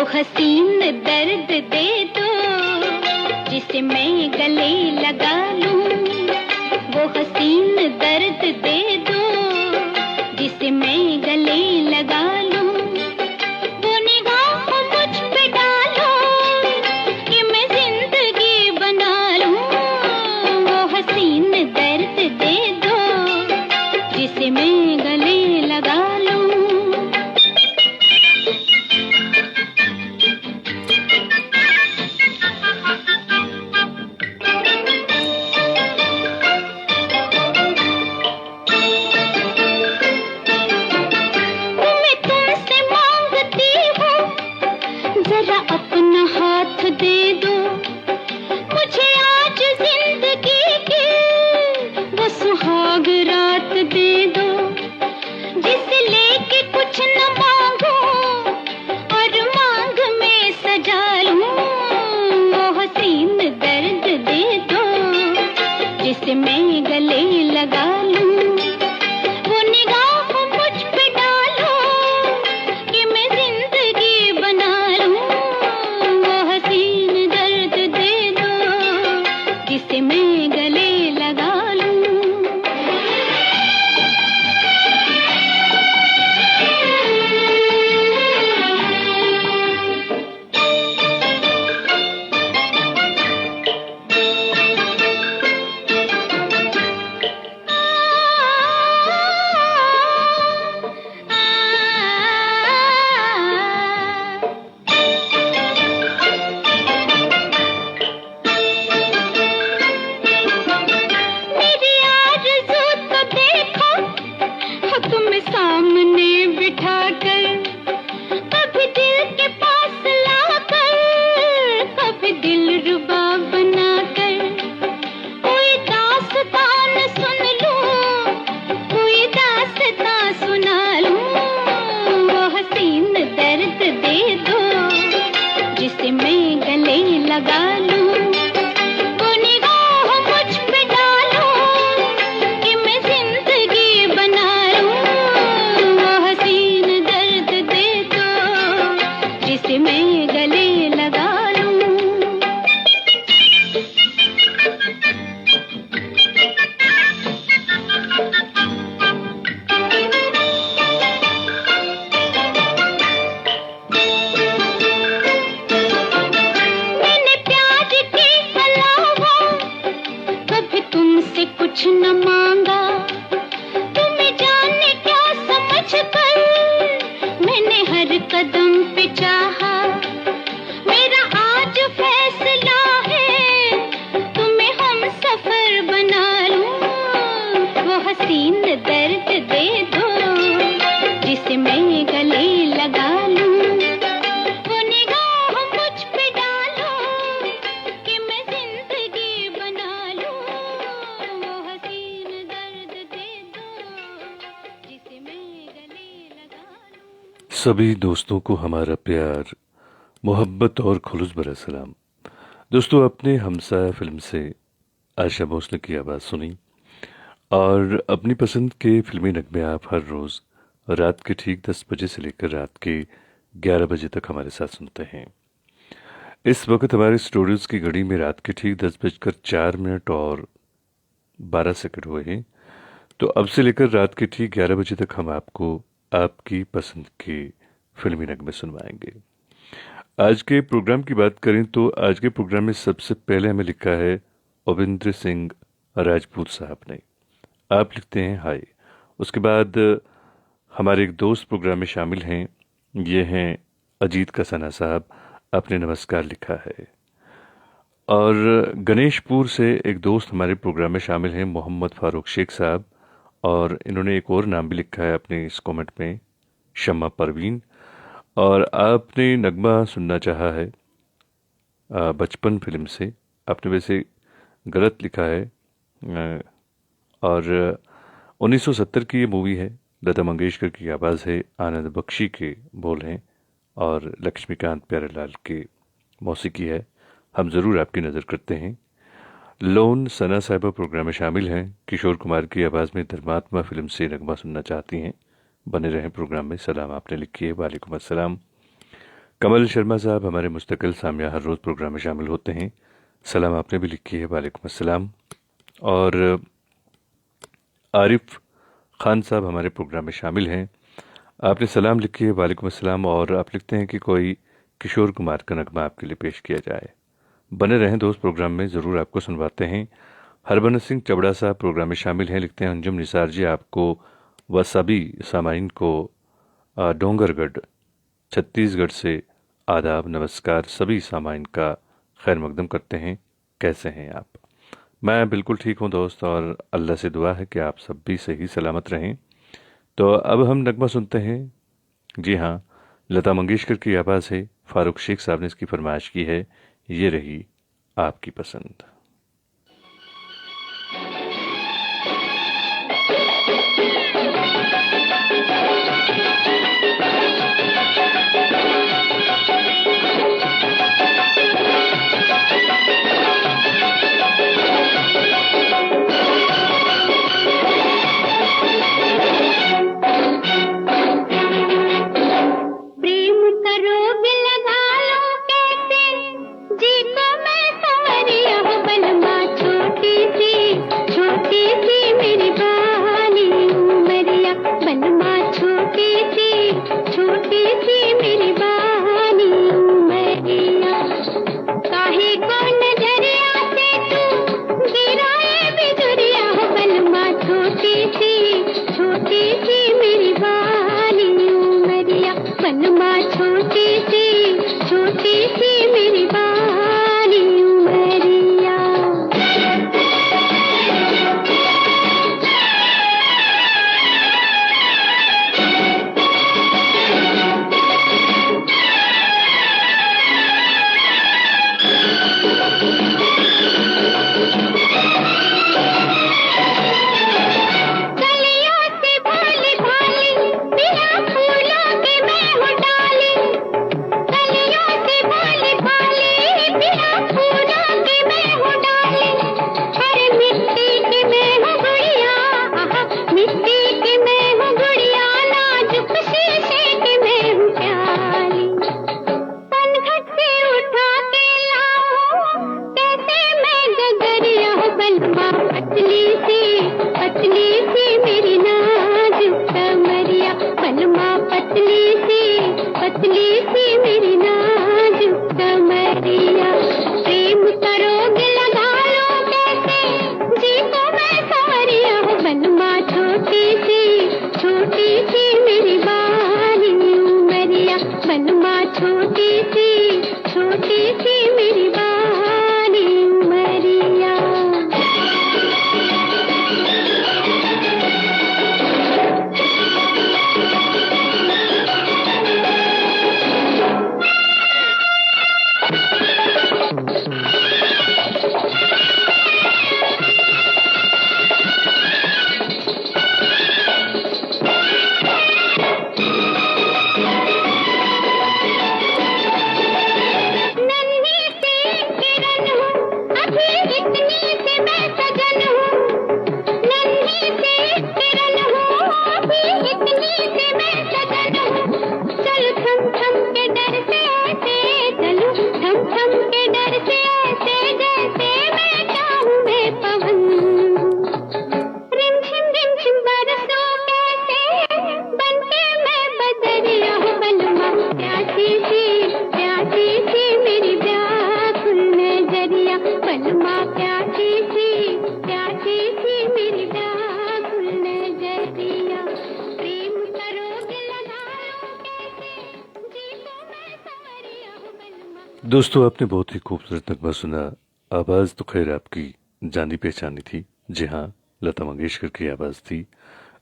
हसीन दर्द दे दो जिसे मैं गले लगा लूं। वो हसीन दर्द दे दो जिसे मैं गले लगा लूं। वो निगाह मुझ पे डालो कि मैं जिंदगी बना लूं। वो हसीन दर्द दे दो जिसे मैं गले लगा लूं। जरा अपना हाथ दे दो मुझे आज जिंदगी की वो सुहाग रात दे दो जिसे लेके कुछ न मांगो और मांग में सजा लूं। वो हसीन दर्द दे दो जिसे मैं गले लगा लूं। वो निगाह मुझ पे डालो कि मैं जिंदगी बना लूं। वो हसीन दर्द दे दो जिसे मैं गले लगा लूं। मेरी आरज़ू तो देखो हो तुम सामने बिठा कर, कभी दिल के पास लाकर, कभी दिलरुबा बना कर। कोई दास्तान सुन लूं, कोई दास्तान सुना लूं। वो हसीन दर्द दे दो जिसे मैं गले लगा लूं। वो निगाह मुझ पे डालो कि मैं जिंदगी बना लूं। वो हसीन दर्द दे दो जिसे मैं गले लगा लूं। मैंने प्यार के अलावा कभी तुमसे कुछ न मांगा। तुम्हें जाने क्या समझ कर मैंने हर कदम पे चाहा। मेरा आज फैसला है तुम्हें हम सफर बना लूं। वो हसीन दर्द दे दो जिसे मैं गले लगा लूं। वो निगाह मुझ पे डालो कि मैं जिंदगी बना लूं। वो हसीन दर्द दे दो जिसे मैं गले लगा लूं। सभी दोस्तों को हमारा प्यार, मोहब्बत और खुलूस भरा सलाम। दोस्तों, आपने हमसाया फिल्म से आशा भोसले की आवाज़ सुनी और अपनी पसंद के फिल्मी नगमे आप हर रोज़ रात के ठीक 10 बजे से लेकर रात के 11 बजे तक हमारे साथ सुनते हैं। इस वक्त हमारे स्टूडियोज़ की घड़ी में रात के ठीक 10:04 और 12 सेकंड हुए हैं। तो अब से लेकर रात के ठीक 11 बजे तक हम आपको आपकी पसंद के फिल्मी नगमे सुनवाएंगे। आज के प्रोग्राम की बात करें तो आज के प्रोग्राम में सबसे पहले हमें लिखा है अविंद्र सिंह राजपूत साहब ने। आप लिखते हैं हाय। उसके बाद हमारे एक दोस्त प्रोग्राम में शामिल हैं, ये हैं अजीत कसाना साहब। आपने नमस्कार लिखा है। और गणेशपुर से एक दोस्त हमारे प्रोग्राम में शामिल हैं, मोहम्मद फारूक शेख साहब। और इन्होंने एक और नाम भी लिखा है अपने इस कमेंट में, शम्मा परवीन। और आपने नगमा सुनना चाहा है बचपन फिल्म से। आपने वैसे गलत लिखा है। और 1970 की ये मूवी है। लता मंगेशकर की आवाज़ है, आनंद बख्शी के बोल हैं और लक्ष्मीकांत प्यारेलाल के मौसीकी है। हम ज़रूर आपकी नज़र करते हैं। लोन सना साहिबा प्रोग्राम में शामिल हैं। किशोर कुमार की आवाज़ में धर्मात्मा फिल्म से नगमा सुनना चाहती हैं। बने रहें प्रोग्राम में। सलाम आपने लिखी है। वालेकुम अस्सलाम। कमल शर्मा साहब हमारे मुस्तकिल सामिया हर रोज़ प्रोग्राम में शामिल होते हैं। सलाम आपने भी लिखी है, वालेकुम अस्सलाम। और आरिफ खान साहब हमारे प्रोग्राम में शामिल हैं, आपने सलाम लिखी है, वालेकुम अस्सलाम। और आप लिखते हैं कि कोई किशोर कुमार का नगमा आपके लिए पेश किया जाए। बने रहें दोस्त, प्रोग्राम में ज़रूर आपको सुनवाते हैं। हरबंस सिंह चबड़ा साहब प्रोग्राम में शामिल हैं, लिखते हैं अंजुम निसार जी आपको व सभी सामाइन को डोंगरगढ़ छत्तीसगढ़ से आदाब, नमस्कार। सभी सामाइन का खैर मकदम करते हैं। कैसे हैं आप? मैं बिल्कुल ठीक हूँ दोस्त, और अल्लाह से दुआ है कि आप सब भी सही सलामत रहें। तो अब हम नगमा सुनते हैं। जी हाँ, लता मंगेशकर की आवाज़ है, फारूक शेख साहब ने इसकी फरमाइश की है। ये रही आपकी पसंद। प्रेम करोग लगा लो कैसे जी को मैं संवरिया हूँ, बलमा छोटी सी मेरी बाली उमरिया, बलमा छोटी सी मेरी बाली उमरिया। काहे को नजरिया से तू गिराए बिजुरिया हो, बलमा छोटी सी मेरी बाली उमरिया, बलमा छोटी सी मेरी बाली उमरिया। कलियों से भाली भाली बिना फूलों के मैं हूँ डाली, कलियों से भाली भाली बिना फूलों के मैं हूँ डाली। अरे मिट्टी की मैं हूँ गुड़िया, आहा, मिट्टी की मैं हूँ गुड़िया, नाजुक शीशे की मैं हूँ प्याली। पनघट से उठा के लाऊं कैसे मैं गगरिया हूँ, बलमा पतली सी मेरी नाजुक कमरिया, बलमा पतली सी मेरी नाजुक कमरिया। प्रेम करोगे लगा लो कैसे जी को मैं संवरिया हूँ, बलमा छोटी सी मेरी बाली उमरिया, बलमा छोटी सी मेरी बाली उमरिया। नन्ही सी किरण हूँ, अभी इतनी सी मैं सजन हूँ, नन्ही सी किरण हूँ, अभी इतनी सी मैं सजन हूँ। चल थम थम के डर से ऐसे चलूं, थम थम के डर से ऐसे जैसे मैं चाहूं मैं पवन। रिमझिम बरसों कैसे बनके मैं बदरिया हूँ, बलमा प्यासी सी मेरी व्याकुल नजरिया, बलमा प्यासी सी मेरी व्याकुल नजरिया। प्रेम करोगे लगा लो कैसे जी को मैं संवरिया हूँ, बलमा। दोस्तों, आपने बहुत ही खूबसूरत नगमा सुना। आवाज़ तो खैर आपकी जानी पहचानी थी। जी हाँ, लता मंगेशकर की आवाज़ थी।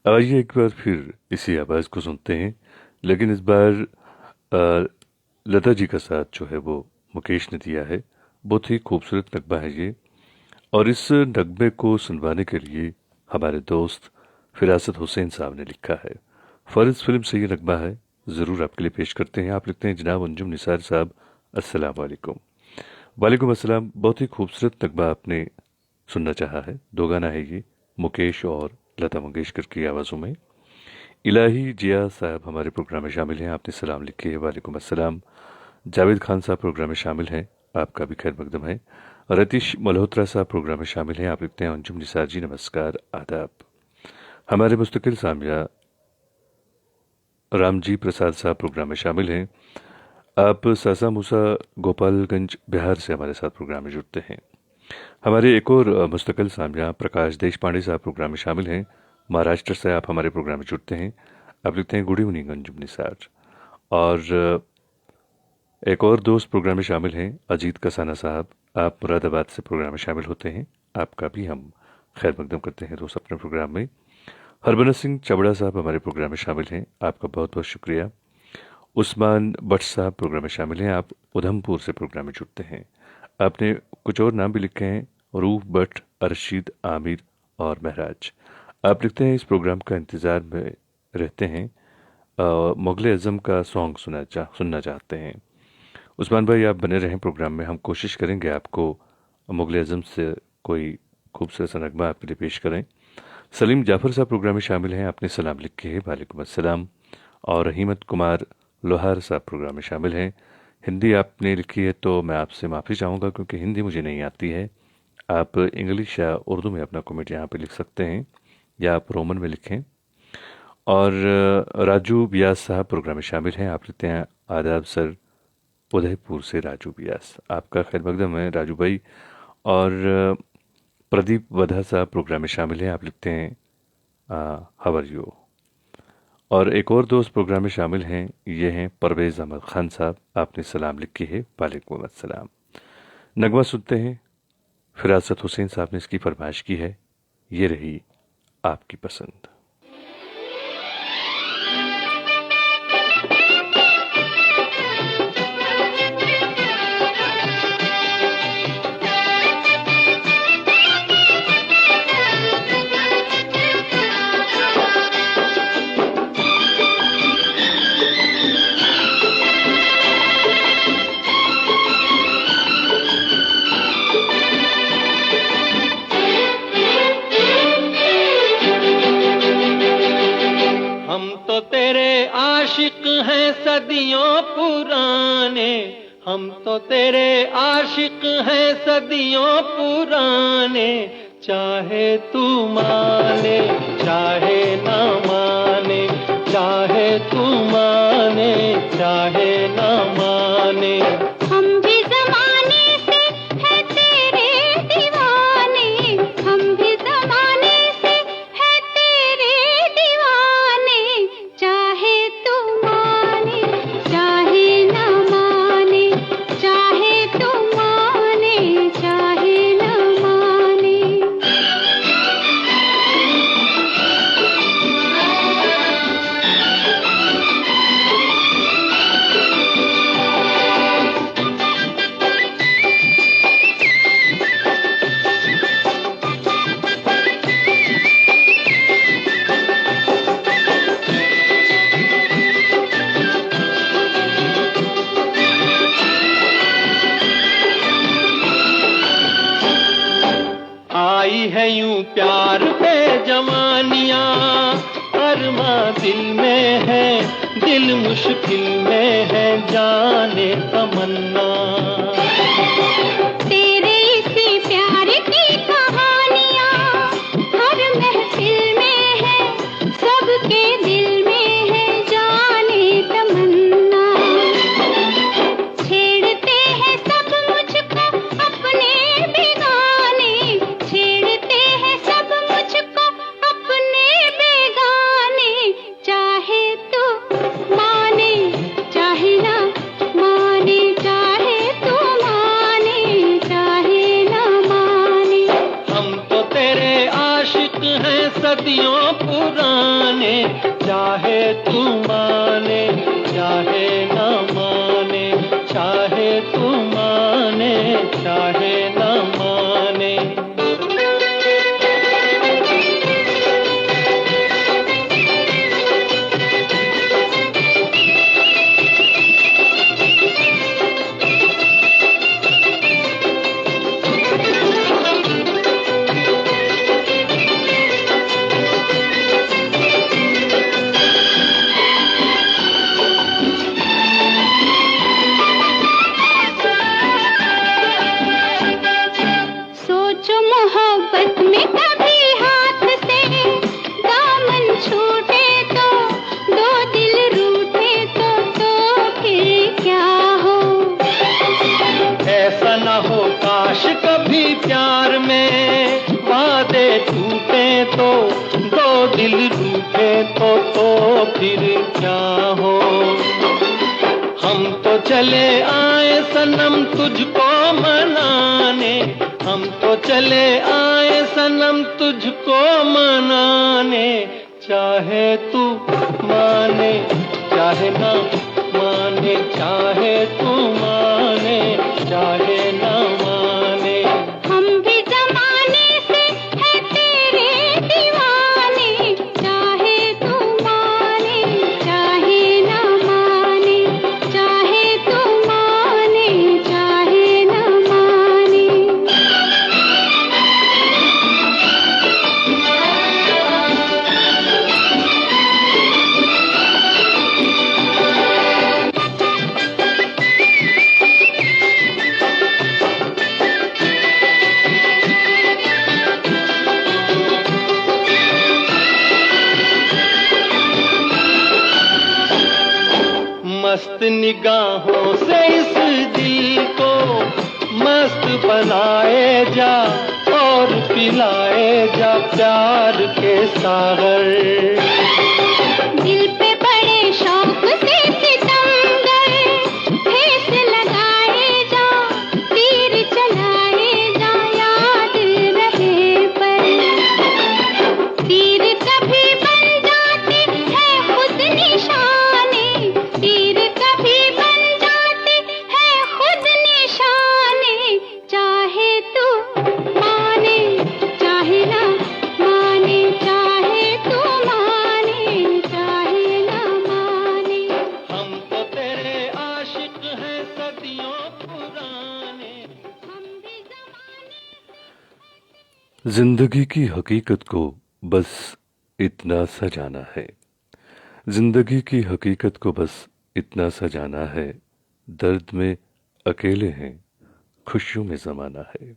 आइए एक बार फिर इसी आवाज़ को सुनते हैं, लेकिन इस बार अ, लता जी का साथ जो है वो मुकेश ने दिया है। बहुत ही खूबसूरत नगमा है ये, और इस नगमे को सुनवाने के लिए हमारे दोस्त फिरासत हुसैन साहब ने लिखा है। फर्ज फिल्म से ये नगमा है, ज़रूर आपके लिए पेश करते हैं। आप लिखते हैं, जनाब अंजुम निसार साहब अस्सलाम वालेकुम। वालेकुम अस्सलाम। बहुत ही खूबसूरत नगमा आपने सुनना चाहा है। दो गाना है ये, मुकेश और लता मंगेशकर की आवाज़ों में। इलाही जिया साहब हमारे प्रोग्राम में शामिल हैं, आपने सलाम लिखे है, वालेकुम अस्सलाम। जावेद खान साहब प्रोग्राम में शामिल हैं, आपका भी खैर मकदम है। रतीश मल्होत्रा साहब प्रोग्राम में शामिल हैं, आप लिखते हैं अंजुम निसार जी नमस्कार आदाब। हमारे मुस्तकिल सामिया रामजी प्रसाद साहब प्रोग्राम में शामिल हैं, आप सासा मूसा गोपालगंज बिहार से हमारे साथ प्रोग्राम में जुड़ते हैं। हमारे एक और मुस्तकिल सामिया प्रकाश देश पांडे साहब प्रोग्राम में शामिल हैं, महाराष्ट्र से आप हमारे प्रोग्राम में जुड़ते हैं, आप लिखते हैं गुड इवनिंग अंजुम निसार। और एक और दोस्त प्रोग्राम में शामिल हैं अजीत कसाना साहब, आप मुरादाबाद से प्रोग्राम में शामिल होते हैं, आपका भी हम खैर मकदम करते हैं दोस्त अपने प्रोग्राम में। हरबनस सिंह चबड़ा साहब हमारे प्रोग्राम में शामिल हैं, आपका बहुत बहुत शुक्रिया। उस्मान भट्ट साहब प्रोग्राम में शामिल हैं, आप उधमपुर से प्रोग्राम में जुड़ते हैं। आपने कुछ और नाम भी लिखे हैं, रूफ भट्ट, अरशीद, आमिर और महराज। आप लिखते हैं इस प्रोग्राम का इंतज़ार में रहते हैं, मुग़ल आज़म का सॉन्ग सुनना चाहते हैं। उस्मान भाई आप बने रहें प्रोग्राम में, हम कोशिश करेंगे आपको मुग़ल आज़म से कोई खूबसूरत सा नगमा आपके लिए पेश करें। सलीम जाफ़र साहब प्रोग्राम में शामिल हैं, आपने सलाम लिखे हैं, वालेकुम अस्सलाम। और रहीमत कुमार लोहार साहब प्रोग्राम में शामिल हैं, हिंदी आपने लिखी है तो मैं आपसे माफ़ी चाहूँगा क्योंकि हिंदी मुझे नहीं आती है। आप इंग्लिश या उर्दू में अपना कमेंट यहाँ पे लिख सकते हैं या आप रोमन में लिखें। और राजू व्यास साहब प्रोग्राम में शामिल हैं, आप लिखते हैं आदाब सर, उदयपुर से राजू व्यास, आपका खैर मकदम है राजू भाई। और प्रदीप वधा साहब प्रोग्राम में शामिल हैं, आप लिखते हैं हाउ आर यू। और एक और दोस्त प्रोग्राम में शामिल हैं, ये हैं परवेज़ अहमद खान साहब, आपने सलाम लिखी है, वालेकुम अस्सलाम। नगमा सुनते हैं, फिरासत हुसैन साहब ने इसकी फरमाइश की है, ये रही आपकी पसंद। सदियों पुराने, हम तो तेरे आशिक हैं सदियों पुराने, चाहे तू माने चाहे ना माने, चाहे तू माने चाहे ना माने। हम भी ज़माने से है तेरे दीवाने, हम भी ज़माने से है तेरे दीवाने, चाहे तू माने चाहे ना माने, चाहे तू माने चाहे ना माने। आई है यूं प्यार पे जवानियां, अरमा दिल में है, दिल मुश्किल में है, जाने तमन्ना। तेरे इसी प्यार की कहानियाँ हर महफिल में है, सबके दिल में है, जाने तमन्ना। छेड़ते हैं सब मुझको अपने बेगाने, छेड़ते हैं सब मुझको अपने बेगाने, चाहे तू माने चाहे ना माने, चाहे तू माने चाहे ना माने। हम तो तेरे आशिक हैं सदियों पुराने, चाहे तू माने चाहे ना माने, चाहे तू माने चाहे ना माने। चाहे तो फिर क्या हो। हम तो चले आए सनम तुझको मनाने, हम तो चले आए सनम तुझको मनाने। चाहे तू माने चाहे ना माने, चाहे तू माने चाहे ना माने। हम भी जमाने से है तेरे दीवाने, चाहे तू माने चाहे ना माने, चाहे तू माने चाहे ना माने। मस्त निगाहों से इस दिल को मस्त बनाए जा और पिलाए जा प्यार के सागर। दिल पे बड़े शौक से सितमगर ठेस लगाए जा, तीर चलाए जा याद रहे पर। तीर कभी बन जाते हैं खुद निशाने, तीर कभी बन जाते हैं खुद निशाने। चाहे तू माने चाहे ना माने, चाहे तू माने चाहे ना माने। हम तो तेरे आशिक हैं सदियों पुराने। हम भी जमाने जिंदगी की हकीकत को बस इतना सा जाना है, जिंदगी की हकीकत को बस इतना सा जाना है। दर्द में अकेले हैं, खुशियों में ज़माना है।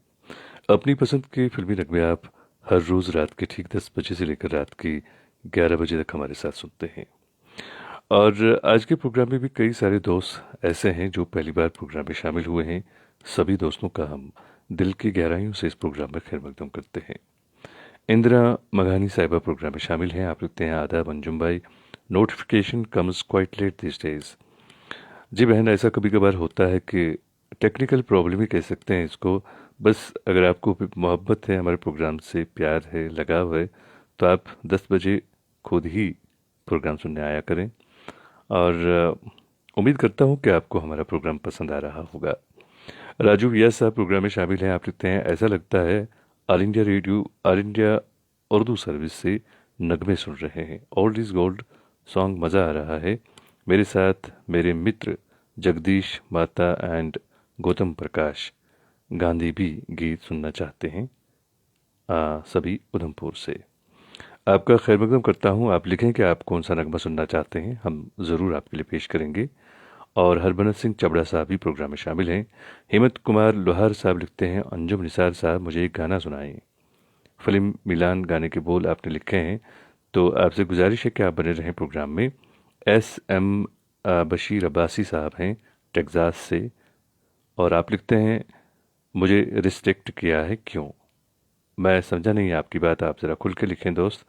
अपनी पसंद के फिल्मी नगमे आप हर रोज़ रात के ठीक 10 बजे से लेकर रात की 11 बजे तक हमारे साथ सुनते हैं। और आज के प्रोग्राम में भी कई सारे दोस्त ऐसे हैं जो पहली बार प्रोग्राम में शामिल हुए हैं। सभी दोस्तों का हम दिल की गहराइयों से इस प्रोग्राम में खैर मकदम करते हैं। इंदिरा मघानी साहिबा प्रोग्राम में शामिल हैं। आप लिखते हैं आदाब अंजुम भाई, notification comes quite late these days. जी बहन, ऐसा कभी कभार होता है कि टेक्निकल प्रॉब्लम ही कह सकते हैं इसको। बस अगर आपको मोहब्बत है, हमारे प्रोग्राम से प्यार है, लगाव है, तो आप 10 बजे खुद ही प्रोग्राम सुनने आया करें। और उम्मीद करता हूँ कि आपको हमारा प्रोग्राम पसंद आ रहा होगा। राजू यस साहब प्रोग्राम में शामिल हैं। आप लिखते हैं ऐसा लगता है all India radio, all India Urdu service से नगमे सुन रहे हैं। ओल्ड इज़ गोल्ड सॉन्ग मज़ा आ रहा है। मेरे साथ मेरे मित्र जगदीश माता एंड गौतम प्रकाश गांधी भी गीत सुनना चाहते हैं। सभी उधमपुर से आपका खैर मकदम करता हूँ। आप लिखें कि आप कौन सा नगमा सुनना चाहते हैं, हम ज़रूर आपके लिए पेश करेंगे। और हरबनत सिंह चबड़ा साहब भी प्रोग्राम में शामिल हैं। हेमंत कुमार लोहार साहब लिखते हैं अंजुम निसार साहब मुझे एक गाना सुनाएं। फिल्म मिलान गाने के बोल आपने लिखे हैं, तो आपसे गुजारिश है कि आप बने रहें प्रोग्राम में। SM बशीर अब्बासी साहब हैं टेक्सास से, और आप लिखते हैं मुझे रिस्ट्रिक्ट किया है क्यों। मैं समझा नहीं आपकी बात, आप ज़रा खुल के लिखें दोस्त।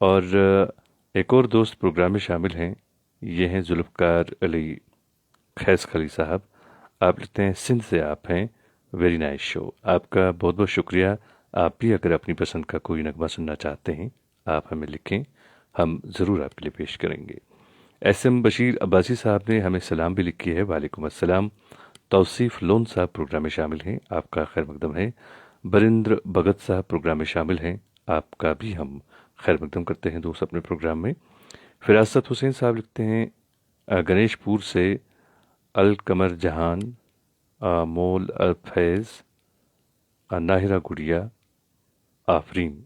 और एक और दोस्त प्रोग्राम में शामिल हैं, ये हैं जुल्फ़कार अली खैस खली साहब। आप लिखते हैं सिंध से आप हैं, वेरी नाइस शो। आपका बहुत बहुत शुक्रिया। आप भी अगर अपनी पसंद का कोई नगमा सुनना चाहते हैं आप हमें लिखें, हम ज़रूर आपके लिए पेश करेंगे। SM बशीर अब्बासी साहब ने हमें सलाम भी लिखी है, वालेकुम अस्सलाम। तौसीफ़ लोन साहब प्रोग्राम में शामिल हैं, आपका खैर मकदम है। बरिंद्र भगत साहब प्रोग्राम में शामिल हैं, आपका भी हम खैर मकदम करते हैं दोस्त अपने प्रोग्राम में। फिरासत हुसैन साहब लिखते हैं गणेशपुर से, अल कमर जहान, मोल अल फैज़, नाहिरा गुड़िया, आफरीन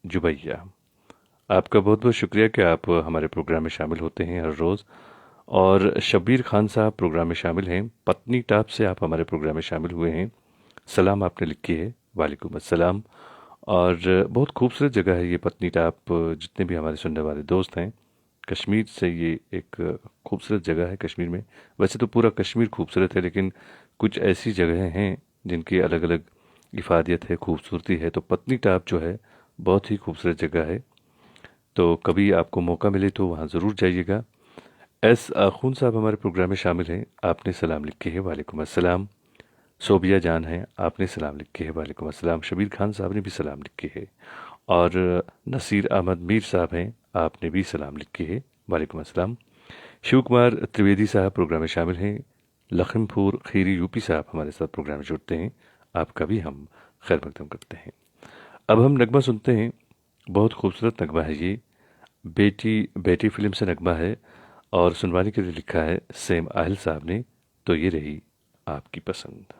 जुबैया। आपका बहुत बहुत शुक्रिया कि आप हमारे प्रोग्राम में शामिल होते हैं हर रोज़। और शब्बीर खान साहब प्रोग्राम में शामिल हैं, पत्नी टाप से आप हमारे प्रोग्राम में शामिल हुए हैं। सलाम आपने लिखी है, वालेकुम अस्सलाम। और बहुत खूबसूरत जगह है ये पत्नी टाप। जितने भी हमारे सुनने वाले दोस्त हैं, कश्मीर से ये एक खूबसूरत जगह है कश्मीर में। वैसे तो पूरा कश्मीर खूबसूरत है, लेकिन कुछ ऐसी जगहें हैं जिनकी अलग अलग इफादियत है, खूबसूरती है। तो पत्नी टाप जो है बहुत ही खूबसूरत जगह है। तो कभी आपको मौका मिले तो वहाँ ज़रूर जाइएगा। एस आखून साहब हमारे प्रोग्राम में शामिल हैं, आपने सलाम लिखे हैं, वालेकुम अस्सलाम। सोबिया जान हैं, आपने सलाम लिखे हैं, वालेकुम अस्सलाम। शबीर खान साहब ने भी सलाम लिखे हैं। और नसीर अहमद मीर साहब हैं, आपने भी सलाम लिखे हैं, वालेकुम अस्सलाम। शिव कुमार त्रिवेदी साहब प्रोग्राम में शामिल हैं। लखनपुर खीरी यूपी साहब हमारे साथ प्रोग्राम में जुड़ते हैं, आपका भी हम खैर मकदम करते हैं। अब हम नगमा सुनते हैं, बहुत खूबसूरत नगमा है ये, बेटी बेटी फिल्म से नगमा है और सुनवाने के लिए लिखा है सेम आहिल साहब ने। तो ये रही आपकी पसंद।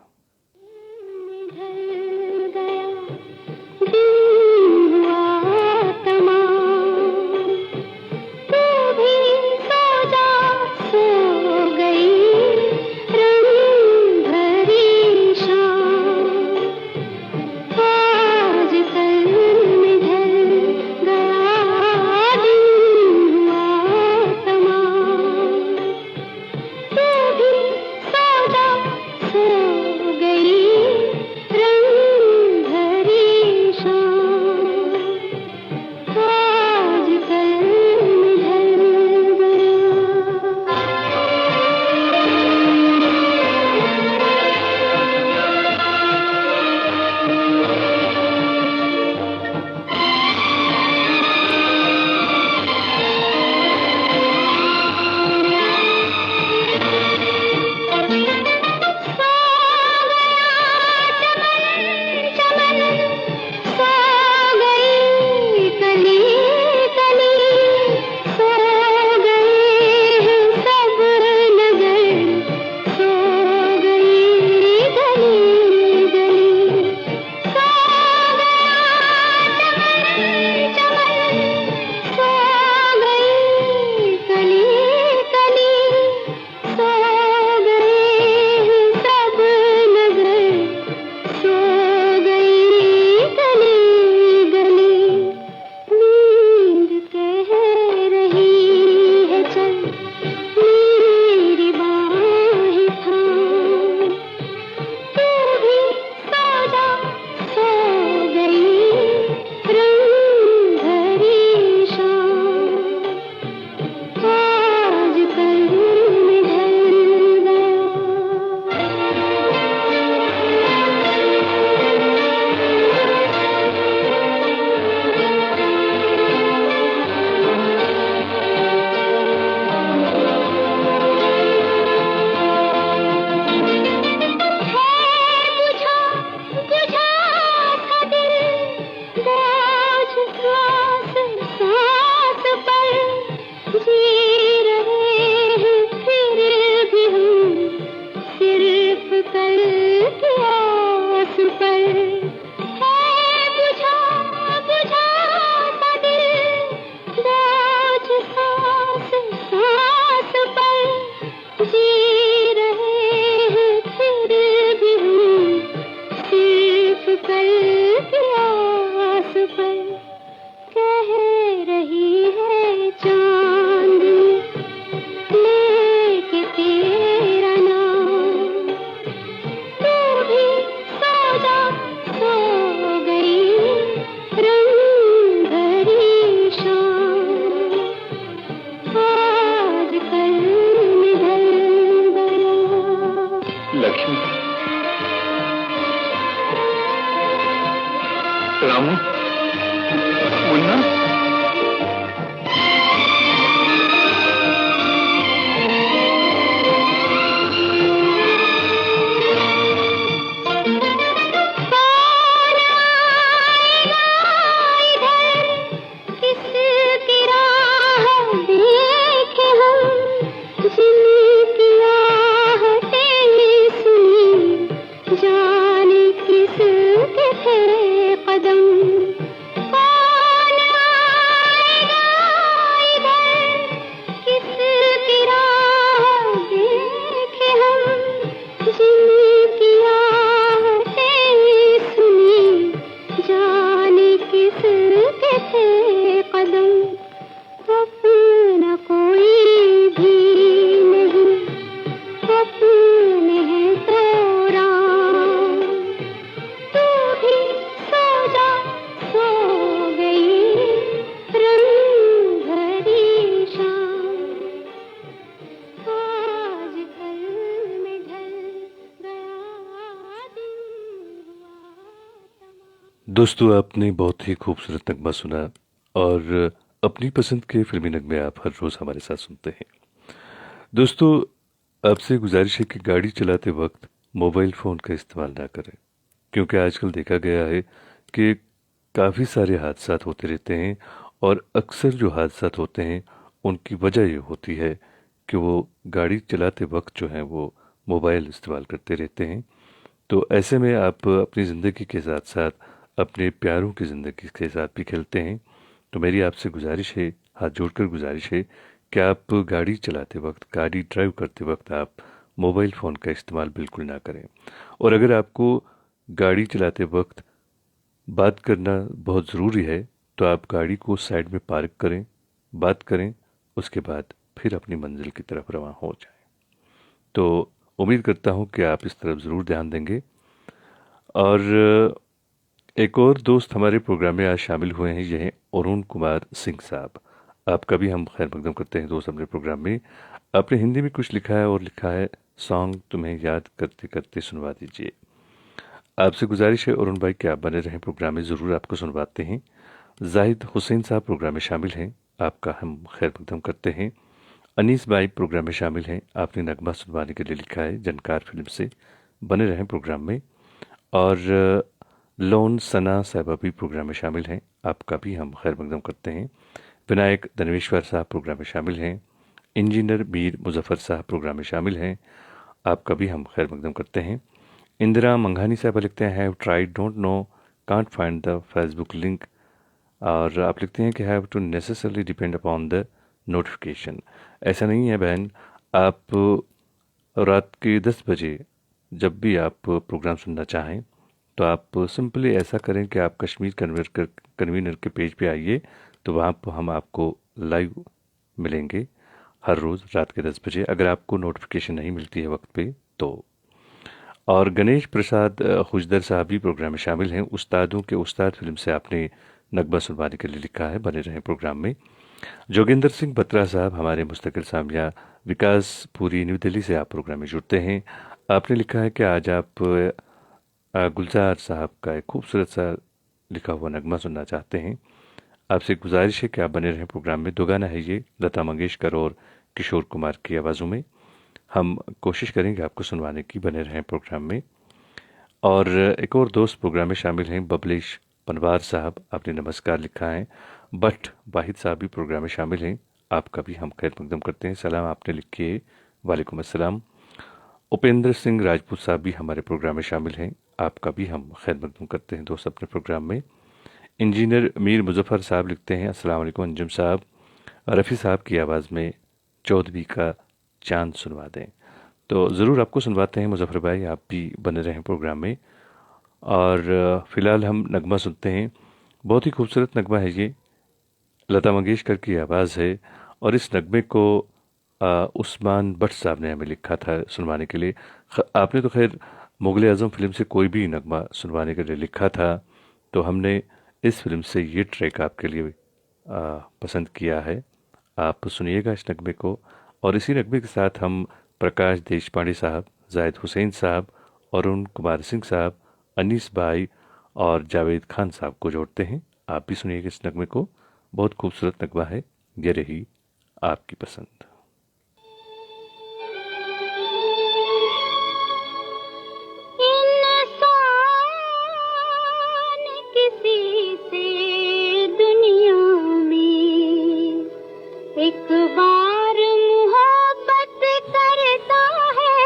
रामू, मुन्ना, दोस्तों आपने बहुत ही खूबसूरत नगमा सुना और अपनी पसंद के फिल्मी नगमे आप हर रोज़ हमारे साथ सुनते हैं। दोस्तों आपसे गुजारिश है कि गाड़ी चलाते वक्त मोबाइल फ़ोन का इस्तेमाल ना करें, क्योंकि आजकल देखा गया है कि काफ़ी सारे हादसात होते रहते हैं और अक्सर जो हादसात होते हैं उनकी वजह ये होती है कि वो गाड़ी चलाते वक्त जो है वो मोबाइल इस्तेमाल करते रहते हैं। तो ऐसे में आप अपनी ज़िंदगी के साथ साथ अपने प्यारों की ज़िंदगी के साथ भी खेलते हैं। तो मेरी आपसे गुजारिश है, हाथ जोड़कर गुजारिश है कि आप गाड़ी चलाते वक्त, गाड़ी ड्राइव करते वक्त आप मोबाइल फ़ोन का इस्तेमाल बिल्कुल ना करें। और अगर आपको गाड़ी चलाते वक्त बात करना बहुत ज़रूरी है तो आप गाड़ी को साइड में पार्क करें, बात करें, उसके बाद फिर अपनी मंजिल की तरफ रवाना हो जाएं। तो उम्मीद करता हूं कि आप इस तरफ ज़रूर ध्यान देंगे। और एक और दोस्त हमारे प्रोग्राम में आज शामिल हुए हैं, ये हैं अरुण कुमार सिंह साहब। आपका भी हम खैर मकदम करते हैं दोस्त अपने प्रोग्राम में। आपने हिंदी में कुछ लिखा है और लिखा है सॉन्ग तुम्हें याद करते करते सुनवा दीजिए। आपसे गुजारिश है अरुण भाई कि आप बने रहें प्रोग्राम में, ज़रूर आपको सुनवाते हैं। जाहिद हुसैन साहब प्रोग्राम में शामिल हैं, आपका हम खैर मकदम करते हैं। अनीस भाई प्रोग्राम में शामिल हैं, आपने नगमा सुनवाने के लिए लिखा है जनकार फिल्म से, बने रहें प्रोग्राम में। और लोन सना साहबा भी प्रोग्राम में शामिल हैं, आपका भी हम खैर मकदम करते हैं। विनायक धनवेश्वर साहब प्रोग्राम में शामिल हैं। इंजीनियर मीर मुजफ्फर साहब प्रोग्राम में शामिल हैं, आपका भी हम खैर मकदम करते हैं। इंदिरा मंघानी साहब लिखते हैं have tried don't know can't find the Facebook link. और आप लिखते हैं कि have to necessarily depend upon the notification. ऐसा नहीं है बहन, आप रात के 10 बजे जब भी आप प्रोग्राम सुनना चाहें तो आप सिंपली ऐसा करें कि आप कश्मीर कन्वीनर के पेज पे आइए, तो वहाँ पर हम आपको लाइव मिलेंगे हर रोज़ रात के 10 बजे, अगर आपको नोटिफिकेशन नहीं मिलती है वक्त पे तो। और गणेश प्रसाद खुजदर साहब भी प्रोग्राम में शामिल हैं। उस्तादों के उस्ताद फिल्म से आपने नगमा सुनवाने के लिए लिखा है, बने रहें प्रोग्राम में। जोगिंदर सिंह बत्रा साहब हमारे मुस्तकिल सामिया विकास पूरी न्यू दिल्ली से आप प्रोग्राम में जुड़ते हैं। आपने लिखा है कि आज आप गुलजार साहब का एक खूबसूरत सा लिखा हुआ नगमा सुनना चाहते हैं। आपसे गुजारिश है कि आप बने रहें प्रोग्राम में। दो गाना है ये लता मंगेशकर और किशोर कुमार की आवाज़ों में, हम कोशिश करेंगे आपको सुनवाने की, बने रहें प्रोग्राम में। और एक और दोस्त प्रोग्राम में शामिल हैं बबलेश पनवार साहब, आपने नमस्कार लिखा है। बट वाहिद साहब भी प्रोग्राम में शामिल हैं, आपका भी हम खैर मकदम करते हैं। सलाम आपने लिखिए, वालेकुम अस्सलाम। उपेंद्र सिंह राजपूत साहब भी हमारे प्रोग्राम में शामिल हैं, आपका भी हम खैर मकदम करते हैं दोस्त अपने प्रोग्राम में। इंजीनियर मीर मुजफ्फर साहब लिखते हैं अस्सलाम वालेकुम अंजुम साहब, रफ़ी साहब की आवाज़ में चौदहवीं का चांद सुनवा दें। तो ज़रूर आपको सुनवाते हैं मुजफ्फर भाई, आप भी बने रहें प्रोग्राम में। और फ़िलहाल हम नगमा सुनते हैं, बहुत ही खूबसूरत नगमा है ये, लता मंगेशकर की आवाज़ है। और इस नगमे को उस्मान भट्ट साहब ने हमें लिखा था सुनवाने के लिए। आपने तो खैर मुग़ल आज़म फिल्म से कोई भी नगमा सुनवाने के लिए लिखा था, तो हमने इस फिल्म से ये ट्रैक आपके लिए पसंद किया है। आप सुनिएगा इस नगमे को। और इसी नगमे के साथ हम प्रकाश देशपांडे साहब, जाहिद हुसैन साहब, अरुण कुमार सिंह साहब, अनीस भाई और जावेद खान साहब को जोड़ते हैं। आप भी सुनिएगा इस नगमे को, बहुत खूबसूरत नगमा है, ये रही आपकी पसंद। इंसान किसी से दुनिया में एक बार मोहब्बत करता है,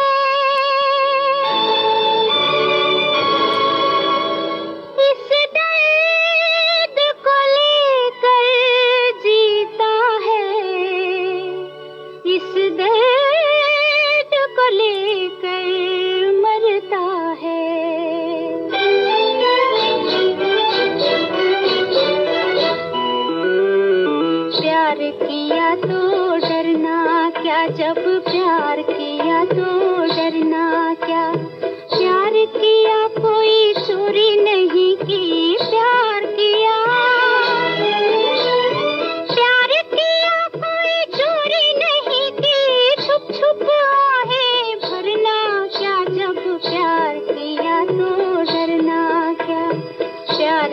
इस दर्द को लेकर जीता है, इस दर्द को लेकर मरता है। प्यार किया तो डरना क्या, जब प्यार किया तो डरना क्या, प्यार किया कोई चोरी नहीं की, प्यार किया, प्यार किया कोई चोरी नहीं की, छुप छुप आहें भरना क्या, जब प्यार किया तो डरना क्या, प्यार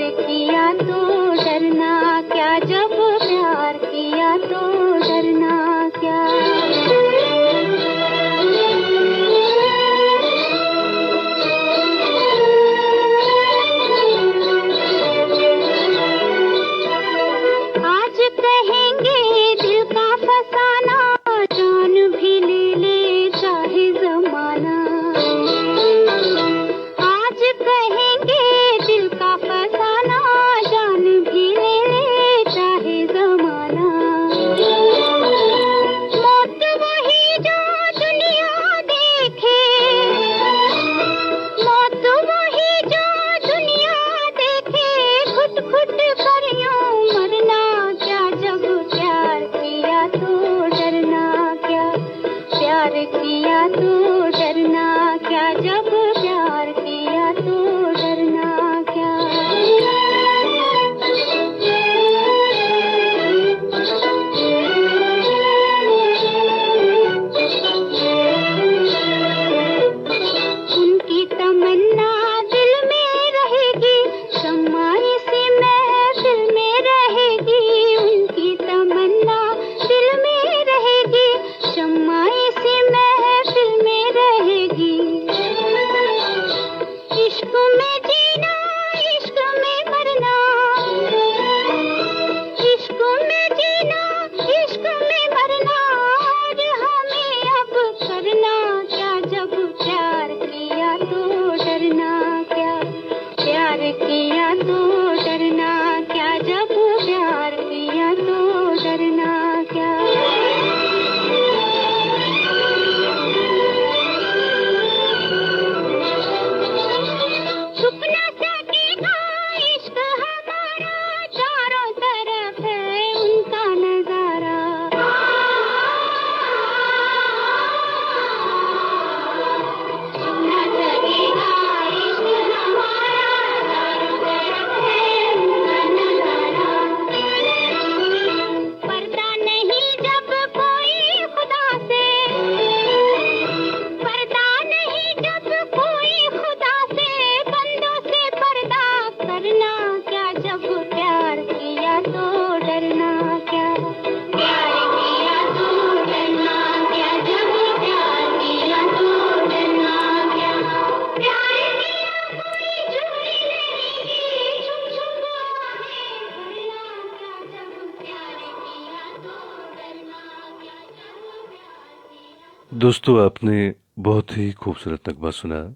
दोस्तों आपने बहुत ही खूबसूरत नगमा सुना।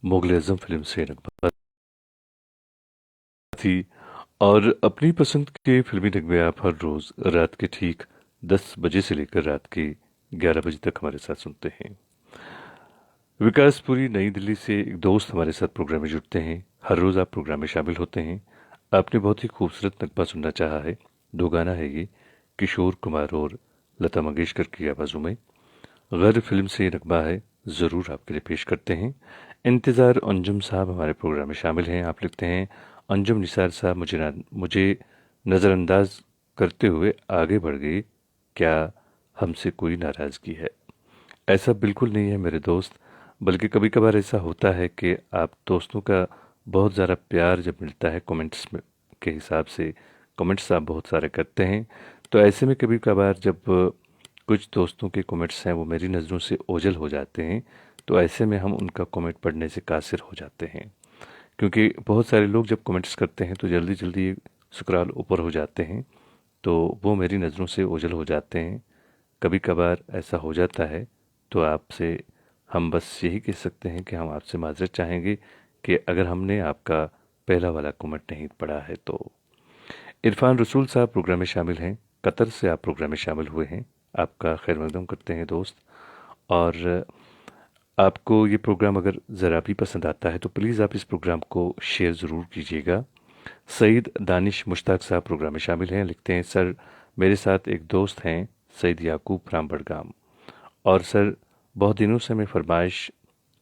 मुगल आजम फिल्म से नगमा थी। और अपनी पसंद के फिल्मी नगमे आप हर रोज़ रात के ठीक 10 बजे से लेकर रात के 11 बजे तक हमारे साथ सुनते हैं। विकासपुरी नई दिल्ली से एक दोस्त हमारे साथ प्रोग्राम में जुड़ते हैं। हर रोज़ आप प्रोग्राम में शामिल होते हैं। आपने बहुत ही खूबसूरत नगमा सुनना चाहा है। दो गाना है ये, किशोर कुमार और लता मंगेशकर की आवाज़ों में। गैर फिल्म से ये नगमा है, ज़रूर आपके लिए पेश करते हैं। इंतज़ार अंजुम साहब हमारे प्रोग्राम में शामिल हैं। आप लिखते हैं, अंजुम निसार साहब मुझे नज़रअंदाज करते हुए आगे बढ़ गए, क्या हमसे कोई नाराज़गी है? ऐसा बिल्कुल नहीं है मेरे दोस्त, बल्कि कभी कभार ऐसा होता है कि आप दोस्तों का बहुत ज़्यादा प्यार जब मिलता है कमेंट्स में के हिसाब से, कमेंट्स आप बहुत सारे करते हैं, तो ऐसे में कभी कभार जब कुछ दोस्तों के कमेंट्स हैं वो मेरी नज़रों से ओझल हो जाते हैं, तो ऐसे में हम उनका कमेंट पढ़ने से कासिर हो जाते हैं। क्योंकि बहुत सारे लोग जब कमेंट्स करते हैं तो जल्दी जल्दी स्क्रॉल ऊपर हो जाते हैं, तो वो मेरी नज़रों से ओझल हो जाते हैं। कभी कभार ऐसा हो जाता है, तो आपसे हम बस यही कह सकते हैं कि हम आपसे माजरत चाहेंगे कि अगर हमने आपका पहला वाला कमेंट नहीं पढ़ा है तो। इरफान रसूल साहब प्रोग्राम में शामिल हैं, कतर से आप प्रोग्राम में शामिल हुए हैं। आपका खैर मकदम करते हैं दोस्त। और आपको ये प्रोग्राम अगर ज़रा भी पसंद आता है तो प्लीज़ आप इस प्रोग्राम को शेयर ज़रूर कीजिएगा। सईद दानिश मुश्ताक साहब प्रोग्राम में शामिल हैं। लिखते हैं, सर मेरे साथ एक दोस्त हैं सईद याकूब फ्राम बडगाम, और सर बहुत दिनों से मैं फरमाइश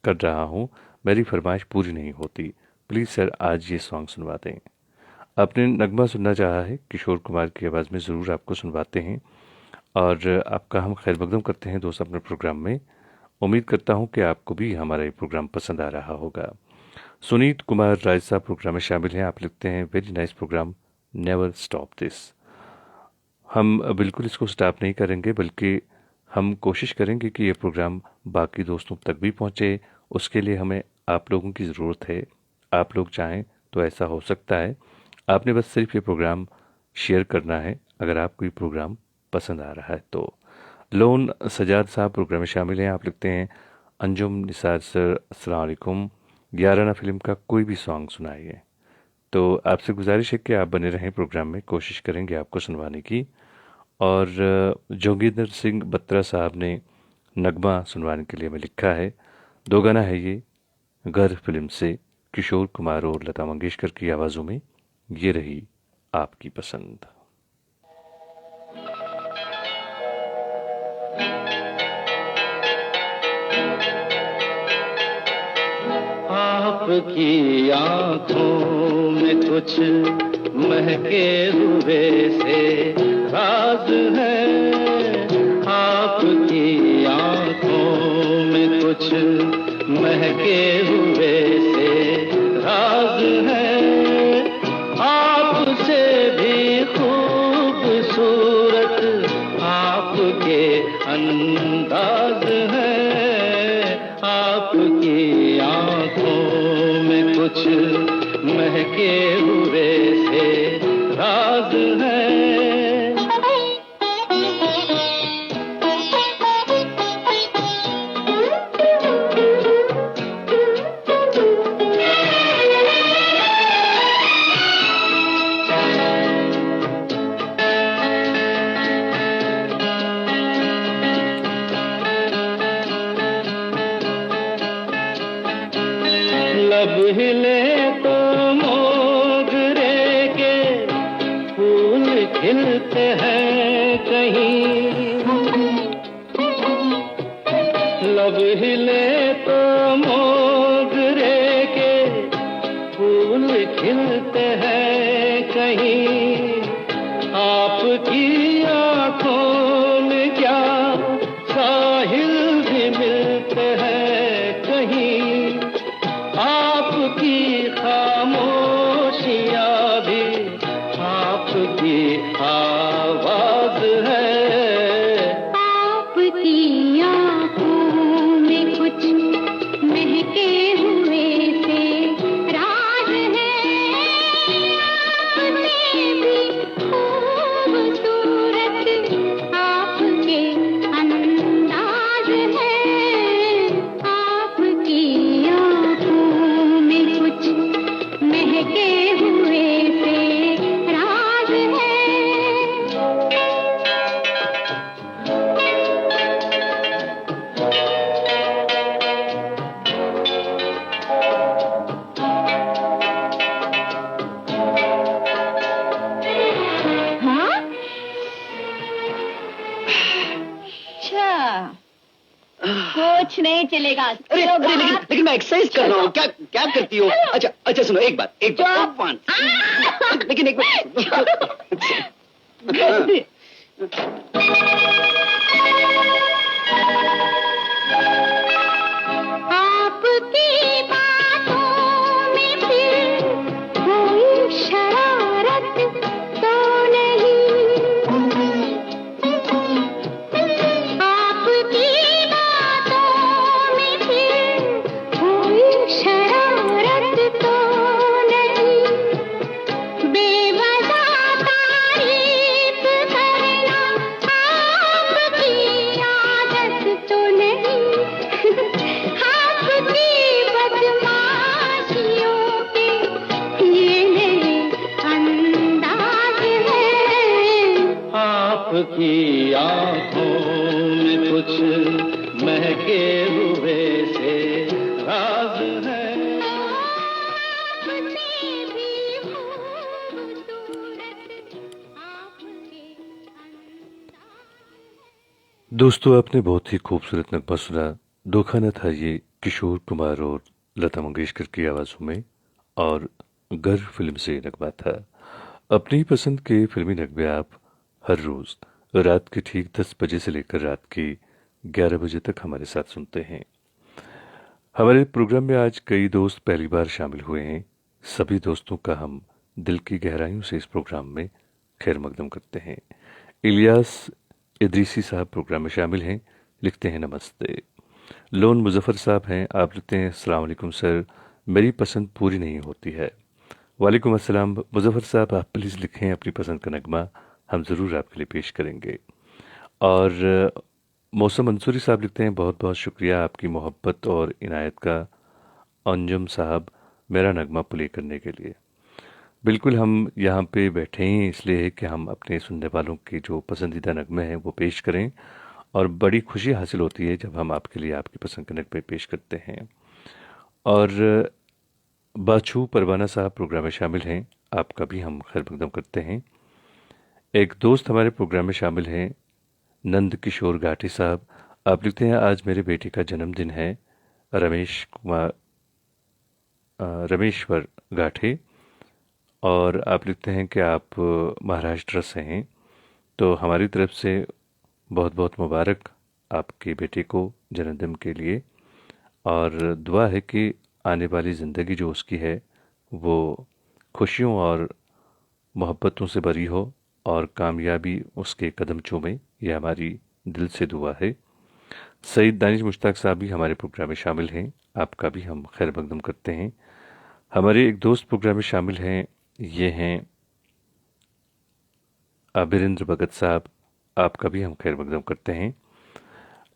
कर रहा हूँ, मेरी फरमाइश पूरी नहीं होती, प्लीज़ सर आज ये सॉन्ग सुनवा दें। आपने नगमा सुनना चाहा है, किशोर कुमार की आवाज़ में, ज़रूर आपको सुनवाते हैं। और आपका हम खैर मकदम करते हैं दोस्त अपने प्रोग्राम में। उम्मीद करता हूँ कि आपको भी हमारा ये प्रोग्राम पसंद आ रहा होगा। सुनीत कुमार राय साहब प्रोग्राम में शामिल हैं। आप लिखते हैं, very nice program, never stop this. हम बिल्कुल इसको स्टॉप नहीं करेंगे, बल्कि हम कोशिश करेंगे कि ये प्रोग्राम बाकी दोस्तों तक भी पहुँचे। उसके लिए हमें आप लोगों की ज़रूरत है। आप लोग चाहें तो ऐसा हो सकता है। आपने बस सिर्फ ये प्रोग्राम शेयर करना है अगर आपको ये प्रोग्राम पसंद आ रहा है तो। लोन सजाद साहब प्रोग्राम में शामिल हैं। आप लिखते हैं, अंजुम निसार सर अस्सलाम वालेकुम, याराना फिल्म का कोई भी सॉन्ग सुनाइए। तो आपसे गुजारिश है कि आप बने रहें प्रोग्राम में, कोशिश करेंगे आपको सुनवाने की। और जोगिंदर सिंह बत्रा साहब ने नगमा सुनवाने के लिए हमें लिखा है। दो गाना है ये, घर फिल्म से, किशोर कुमार और लता मंगेशकर की आवाज़ों में। ये रही आपकी पसंद। आपकी आंखों में कुछ महके हुए से राज है, आपकी आंखों में कुछ महके हुए से राज है, आपसे भी खूबसूरत आपके अंदाज है, आपकी आंखों में कुछ महके हुए से राज है। लब हिले तो मोगरे के फूल खिलते हैं कहीं, लब हिले तो मोगरे के फूल खिलते हैं कहीं, आपकी आंखों में क्या साहिल भी मिलते हैं कहीं, आपकी खामोशियाँ भी आपकी आवाज है, आपकी आँखों में कुछ महके हुए से राज है, आपसे भी खूबसूरत आपके अंदाज है, कुछ नहीं चलेगा। अरे अरे लेकिन मैं एक्सरसाइज कर रहा हूँ। क्या क्या करती हो? अच्छा अच्छा सुनो, एक बात लेकिन एक आपकी बातों में फिर कोई शरारत तो नहीं, आपकी बातों में फिर कोई शरारत तो नहीं, बेवजह तारीफ करना आपकी आदत तो नहीं, आपकी बदमाशियों के ये नए अंदाज है। आपकी आंखों में कुछ महके हुए से राज है। आपसे भी खूबसूरत आपके अंदाज। दोस्तों, आपने बहुत ही खूबसूरत नगमा सुना। धोखा न था ये किशोर कुमार और लता मंगेशकर की आवाज़ों में, और गर फिल्म से ये नगमा था। अपनी पसंद के फिल्मी नगमे आप हर रोज़ रात के ठीक 10 बजे से लेकर रात के 11 बजे तक हमारे साथ सुनते हैं। हमारे प्रोग्राम में आज कई दोस्त पहली बार शामिल हुए हैं। सभी दोस्तों का हम दिल की गहराइयों से इस प्रोग्राम में खैर मकदम करते हैं। इलियास इदरीसी साहब प्रोग्राम में शामिल हैं, लिखते हैं नमस्ते। लोन मुजफ्फर साहब हैं, आप लिखते हैं अस्सलाम वालेकुम सर, मेरी पसंद पूरी नहीं होती है। वालेकुम अस्सलाम मुजफ्फर साहब, आप प्लीज़ लिखें अपनी पसंद का नगमा, हम ज़रूर आपके लिए पेश करेंगे। और मौसम मंसूरी साहब लिखते हैं बहुत बहुत शुक्रिया आपकी मोहब्बत और इनायत का अंजुम साहब मेरा नगमा प्ले करने के लिए। बिल्कुल, हम यहाँ पे बैठे हैं इसलिए कि हम अपने सुनने वालों के जो पसंदीदा नगमे हैं वो पेश करें, और बड़ी खुशी हासिल होती है जब हम आपके लिए आपकी पसंद के नगमे पेश करते हैं। और बाछू परवाना साहब प्रोग्राम में शामिल हैं, आपका भी हम खैर मकदम करते हैं। एक दोस्त हमारे प्रोग्राम में शामिल हैं नंद किशोर घाटी साहब, आप लिखते हैं आज मेरे बेटे का जन्मदिन है, रमेश्वर घाटे, और आप लिखते हैं कि आप महाराष्ट्र से हैं, तो हमारी तरफ से बहुत बहुत मुबारक आपके बेटे को जन्मदिन के लिए, और दुआ है कि आने वाली ज़िंदगी जो उसकी है वो खुशियों और मोहब्बतों से भरी हो और कामयाबी उसके कदम चूमे, ये हमारी दिल से दुआ है। सईद दानिश मुश्ताक साहब भी हमारे प्रोग्राम में शामिल हैं, आपका भी हम खैर मकदम करते हैं। हमारे एक दोस्त प्रोग्राम में शामिल हैं, ये हैं बिरेंद्र भगत साहब, आपका भी हम खैर मकदम करते हैं।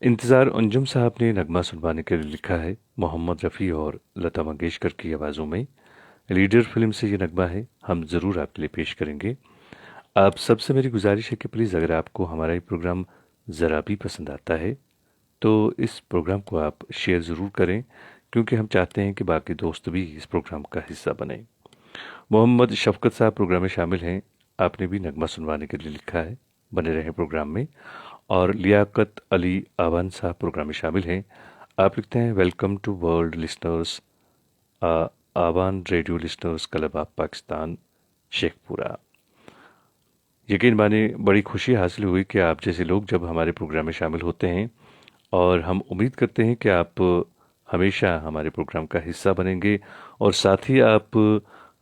इंतज़ार अंजुम साहब ने नगमा सुनवाने के लिए लिखा है मोहम्मद रफ़ी और लता मंगेशकर की आवाज़ों में। लीडर फिल्म से ये नगमा है, हम ज़रूर आपके लिए पेश करेंगे। आप सबसे मेरी गुजारिश है कि प्लीज़ अगर आपको हमारा ये प्रोग्राम ज़रा भी पसंद आता है तो इस प्रोग्राम को आप शेयर ज़रूर करें, क्योंकि हम चाहते हैं कि बाकी दोस्त भी इस प्रोग्राम का हिस्सा बने। मोहम्मद शफकत साहब प्रोग्राम में शामिल हैं, आपने भी नगमा सुनवाने के लिए लिखा है, बने रहे प्रोग्राम में। और लियाकत अली आवान साहब प्रोग्राम में शामिल हैं, आप लिखते हैं welcome to world listeners, Awan radio listeners club of Pakistan Sheikhupura. यकीन माने बड़ी खुशी हासिल हुई कि आप जैसे लोग जब हमारे प्रोग्राम में शामिल होते हैं, और हम उम्मीद करते हैं कि आप हमेशा हमारे प्रोग्राम का हिस्सा बनेंगे और साथ ही आप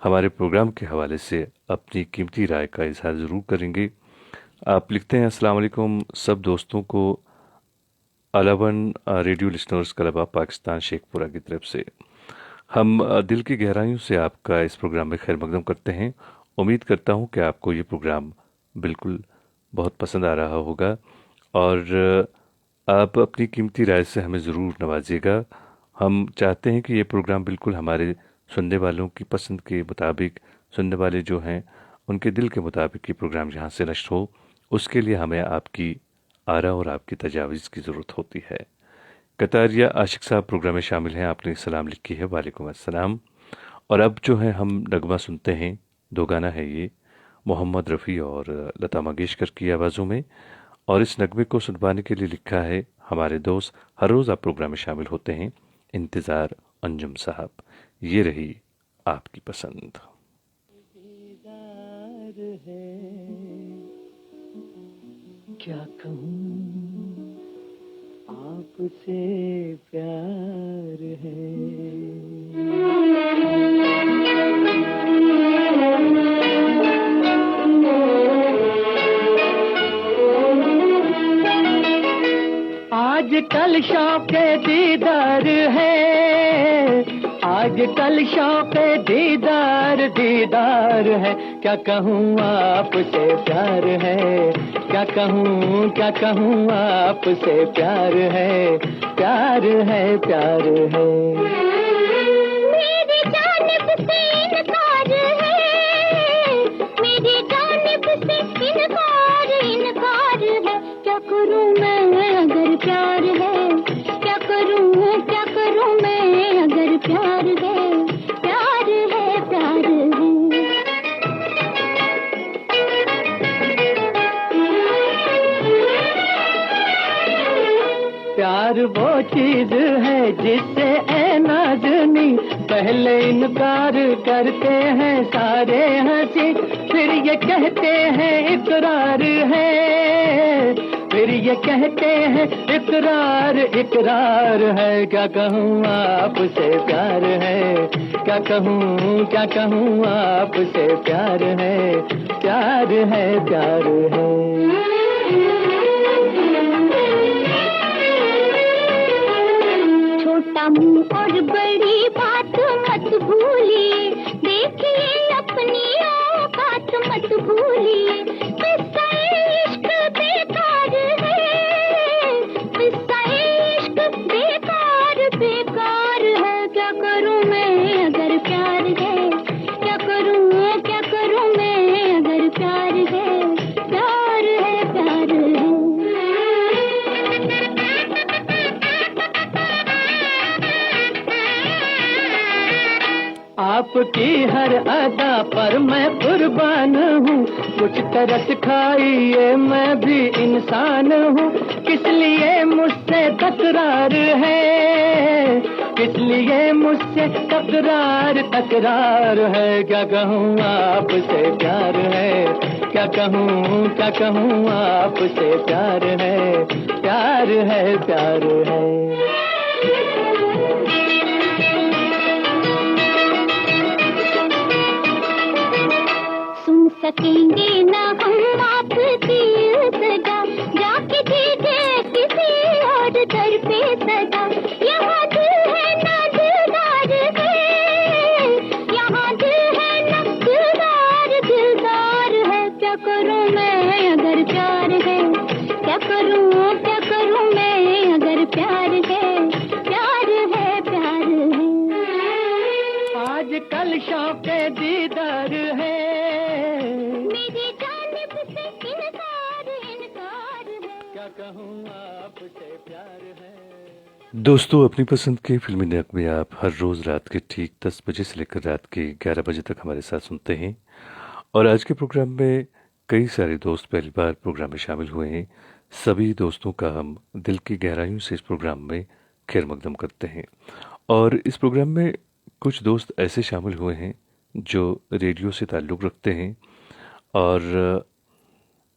हमारे प्रोग्राम के हवाले से अपनी कीमती राय का इजहार ज़रूर करेंगे। आप लिखते हैं अस्सलाम वालेकुम सब दोस्तों को अलावन radio listeners club of Pakistan Sheikhupura की तरफ से। हम दिल की गहराइयों से आपका इस प्रोग्राम में खैर मकदम करते हैं। उम्मीद करता हूं कि आपको ये प्रोग्राम बिल्कुल बहुत पसंद आ रहा होगा, और आप अपनी कीमती राय से हमें ज़रूर नवाजिएगा। हम चाहते हैं कि ये प्रोग्राम बिल्कुल हमारे सुनने वालों की पसंद के मुताबिक, सुनने वाले जो हैं उनके दिल के मुताबिक ये प्रोग्राम यहाँ से नष्ट हो, उसके लिए हमें आपकी आरा और आपकी तजावीज़ की ज़रूरत होती है। कतारिया आशिक साहब प्रोग्राम में शामिल हैं, आपने सलाम लिखी है, वालेकुम अस्सलाम। और अब जो है हम नगमा सुनते हैं, दो गाना है ये मोहम्मद रफ़ी और लता मंगेशकर की आवाज़ों में, और इस नगमे को सुनवाने के लिए लिखा है हमारे दोस्त हर रोज़ आप प्रोग्राम में शामिल होते हैं, इंतज़ार अंजुम साहब। ये रही आपकी पसंद। क्या कहूँ आपसे प्यार है। आज कल शौक दीदार है, आज कल शौक दीदार दीदार है। क्या कहूँ आपसे प्यार है, क्या कहूँ आपसे प्यार है, प्यार है, प्यार है। मेरी जानिब से इनकार है, मेरी जानिब से इनकार है। क्या करूँ मैं अगर प्यार है, क्या करूँ मैं अगर प्यार है, प्यार है, प्यार है। प्यार वो चीज है जिससे ऐ नाज़नी पहले इनकार करते हैं सारे हंसी, फिर ये कहते हैं इकरार है, फिर ये कहते हैं इकरार इकरार है। क्या कहूँ आपसे प्यार है, क्या कहूँ आपसे प्यार है, प्यार है, प्यार है। छोटा मुंह और बड़ी बात मत भूलिए, देखिए अपनी औकात मत भूलिए। किस्सा इश्क बेकार है, किस्सा इश्क बेकार बेकार है। क्या करूँ मैं अगर प्यार है, क्या करूँ मैं अगर प्यार है, प्यार है, प्यार है। आपकी हर अदा पर मैं कुर्बान हूँ, कुछ तरस खाइए मैं भी इंसान हूँ। किस लिए मुझसे तकरार है, किस लिए मुझसे तकरार तकरार है। क्या कहूँ आपसे प्यार है, क्या कहूँ आपसे प्यार है, प्यार है, प्यार है। सुन सकेंगे ना हम आपकी सजा, जाके दीजिए किसी और दर पे सजा। यहाँ दिल है ना दिलदार है, यहाँ दिल है ना दिलदार दिलदार है। क्या करूँ मैं अगर प्यार है, क्या करूँ मैं अगर प्यार है, प्यार है, प्यार है। आज कल शौक दीदार है, मेरी जानिब से इनकार है। क्या कहूँ आपसे प्यार है। दोस्तों, अपनी पसंद के फिल्मी नगमे आप हर रोज़ रात के ठीक 10 बजे से लेकर रात के 11 बजे तक हमारे साथ सुनते हैं। और आज के प्रोग्राम में कई सारे दोस्त पहली बार प्रोग्राम में शामिल हुए हैं। सभी दोस्तों का हम दिल की गहराइयों से इस प्रोग्राम में खैर मकदम करते हैं। और इस प्रोग्राम में कुछ दोस्त ऐसे शामिल हुए हैं जो रेडियो से ताल्लुक़ रखते हैं और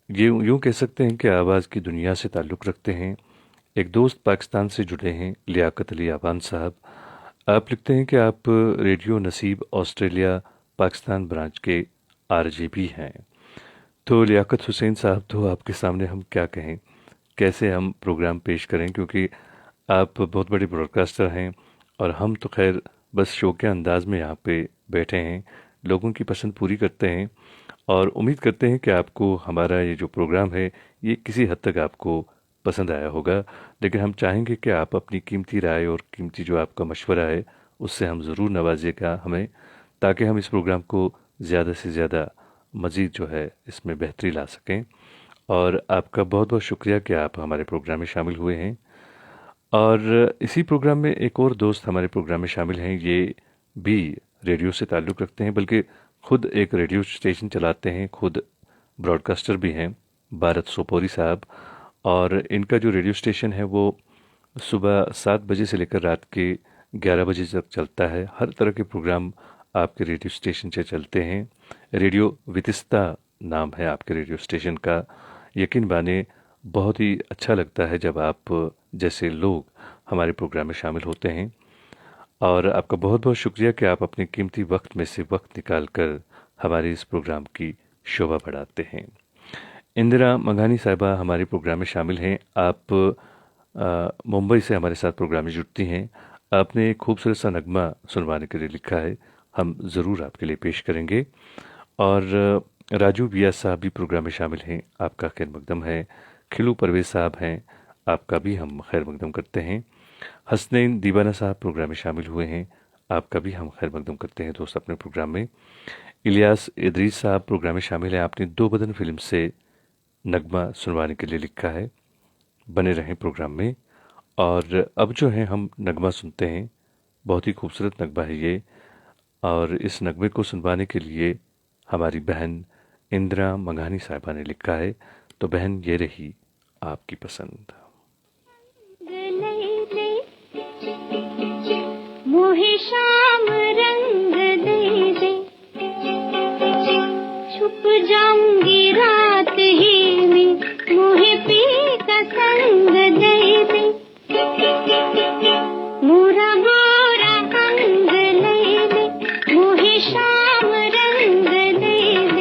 ये यूँ कह सकते हैं कि आवाज़ की दुनिया से ताल्लुक़ रखते हैं। एक दोस्त पाकिस्तान से जुड़े हैं, लियाकत अली आवान साहब। आप लिखते हैं कि आप रेडियो नसीब ऑस्ट्रेलिया पाकिस्तान ब्रांच के आरजे भी हैं। तो लियाकत हुसैन साहब, तो आपके सामने हम क्या कहें, कैसे हम प्रोग्राम पेश करें, क्योंकि आप बहुत बड़े ब्रॉडकास्टर हैं और हम तो खैर बस शो के अंदाज में यहाँ पे बैठे हैं, लोगों की पसंद पूरी करते हैं और उम्मीद करते हैं कि आपको हमारा ये जो प्रोग्राम है ये किसी हद तक आपको पसंद आया होगा। लेकिन हम चाहेंगे कि आप अपनी कीमती राय और कीमती जो आपका मशवरा है उससे हम ज़रूर नवाजिएगा हमें, ताकि हम इस प्रोग्राम को ज़्यादा से ज़्यादा मज़ीद जो है इसमें बेहतरी ला सकें। और आपका बहुत बहुत शुक्रिया कि आप हमारे प्रोग्राम में शामिल हुए हैं। और इसी प्रोग्राम में एक और दोस्त हमारे प्रोग्राम में शामिल हैं, ये भी रेडियो से ताल्लुक़ रखते हैं, बल्कि खुद एक रेडियो स्टेशन चलाते हैं, खुद ब्रॉडकास्टर भी हैं, भारत सोपोरी साहब। और इनका जो रेडियो स्टेशन है वो सुबह 7 बजे से लेकर रात के 11 बजे तक चलता है। हर तरह के प्रोग्राम आपके रेडियो स्टेशन से चलते हैं। रेडियो वितिस्ता नाम है आपके रेडियो स्टेशन का। यकीन माने बहुत ही अच्छा लगता है जब आप जैसे लोग हमारे प्रोग्राम में शामिल होते हैं। और आपका बहुत बहुत शुक्रिया कि आप अपने कीमती वक्त में से वक्त निकाल कर हमारे इस प्रोग्राम की शोभा बढ़ाते हैं। इंदिरा मंघानी साहिबा हमारे प्रोग्राम में शामिल हैं। आप मुंबई से हमारे साथ प्रोग्राम में जुड़ती हैं। आपने एक खूबसूरत सा नगमा सुनवाने के लिए लिखा है, हम ज़रूर आपके लिए पेश करेंगे। और राजू बिया साहब भी प्रोग्राम में शामिल हैं, आपका खैर मकदम है। खिलू परवेज साहब हैं, आपका भी हम खैर मकदम करते हैं। हसनैन दीवाना साहब प्रोग्राम में शामिल हुए हैं, आपका भी हम खैर मकदम करते हैं दोस्त अपने प्रोग्राम में। इलियास इदरीस साहब प्रोग्राम में शामिल हैं। आपने दो बदन फिल्म से नगमा सुनवाने के लिए लिखा है। बने रहें प्रोग्राम में। और अब जो है हम नगमा सुनते हैं, बहुत ही खूबसूरत नगमा है ये। और इस नगमे को सुनवाने के लिए हमारी बहन इंदिरा मंघानी साहिबा ने लिखा है। तो बहन, ये रही आपकी पसंद। मोहे शाम रंग दे दे, छुप जाऊंगी रात ही में, मोहे पी का संग दे दे, मोरा गोरा अंग ले ले, मोहे शाम रंग दे दे,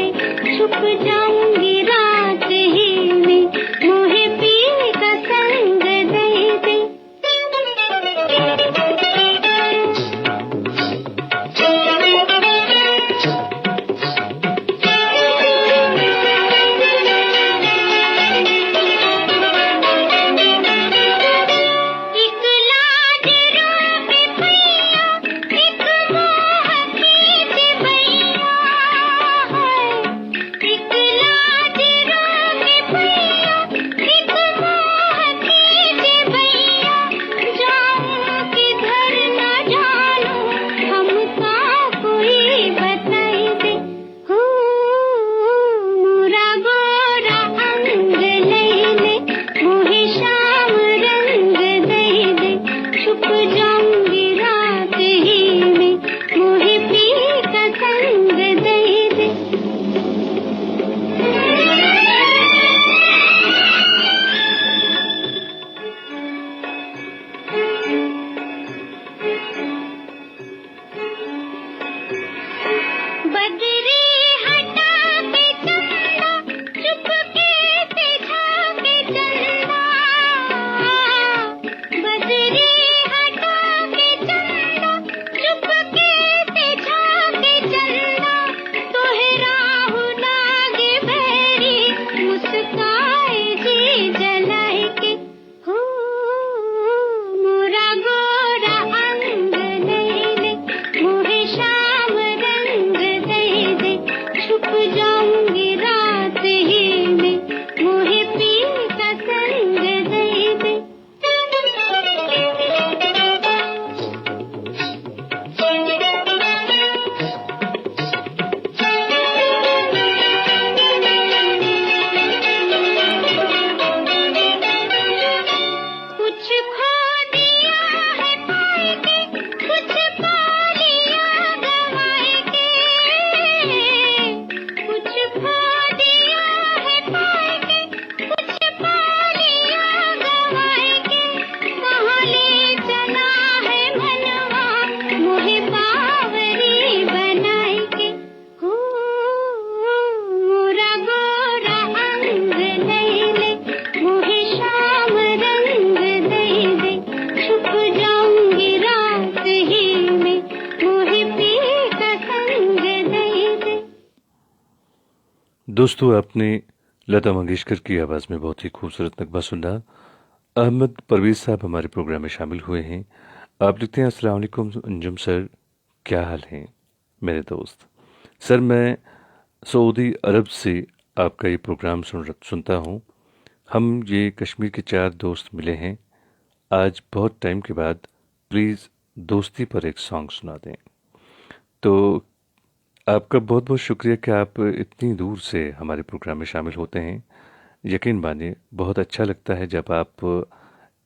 छुप जाऊंगी रात ही में, मोहे पी का संग दे दे। दोस्तों, आपने लता मंगेशकर की आवाज़ में बहुत ही खूबसूरत नगमा सुना। अहमद परवेज साहब हमारे प्रोग्राम में शामिल हुए हैं। आप लिखते हैं, अस्सलाम वालेकुम अंजुम सर, क्या हाल हैं मेरे दोस्त। सर, मैं सऊदी अरब से आपका ये प्रोग्राम सुनता हूँ। हम ये कश्मीर के 4 दोस्त मिले हैं आज बहुत टाइम के बाद। प्लीज़ दोस्ती पर एक सॉन्ग सुना दें। तो आपका बहुत बहुत शुक्रिया कि आप इतनी दूर से हमारे प्रोग्राम में शामिल होते हैं। यकीन मानिए बहुत अच्छा लगता है जब आप